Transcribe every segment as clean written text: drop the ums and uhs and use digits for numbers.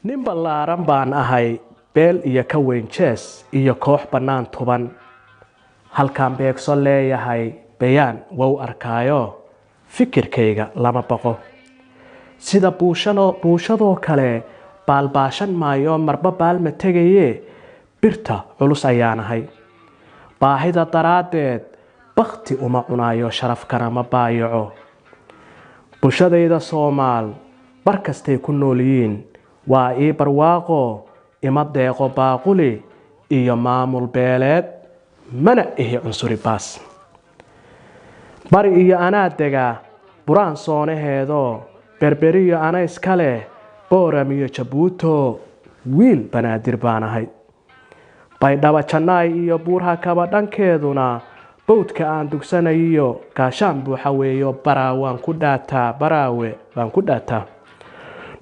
nin ballaaran baan ahay beel iyo ka weyn jees iyo koox bannaan tuban halkaan beegso leeyahay bayaan wow arkaayo fikirkayga lama baqo sida buushadoo kale baalbaashan maayo marba baalma tegaye birta culus ayaan ahay baahida daraaddeed bakti uma cunaayo sharafkana ma baayaco bulshadayda Soomaal barkastay ku noolyiin waa ii barwaaqo ima deeqo baaquli iyo maamul beeleed mana ihi cunsuri baas bari iyo anaa dega buraan soonaheedo berberiyo ana iskale booram iyo jabuuto wiil banaadir baan ahay baydhaba jannaay iyo buurha kaba dhankeeduna bowdka aan dugsanayo gaashaan buuxa weeyo baraawe waan ku dhaataa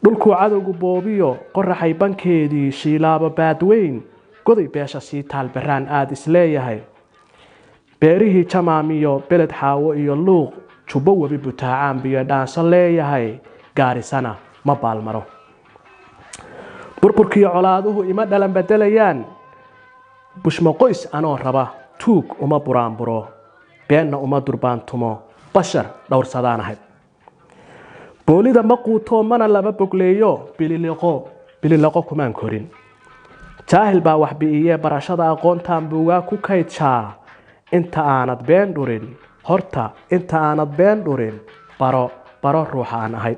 dhulku cadowgu boobiyo qoraxay bankeedii shiilaabo baadweyn goday beesha sii taal baraan aad isleeyahay beerihii jamaamiyo beled xaawo iyo luuq jubbo webi butaacaan biyo dhaanso leeyahay gaarisana ma baalmaro burburkiyo colaaduhu ima dhalan bedelayaan bushmo qoys anoo raba tuug uma buraanburo beenna uma durbaantumo bashar dhowrsadaanahay boolida ma quuto mana laba bogleeyo bililiqo kumaan korin jaahil baa wax bi'iye barashada aqoontaan buugaa ku kaydshaa inta aanad been dhurin baro ruuxa aan ahay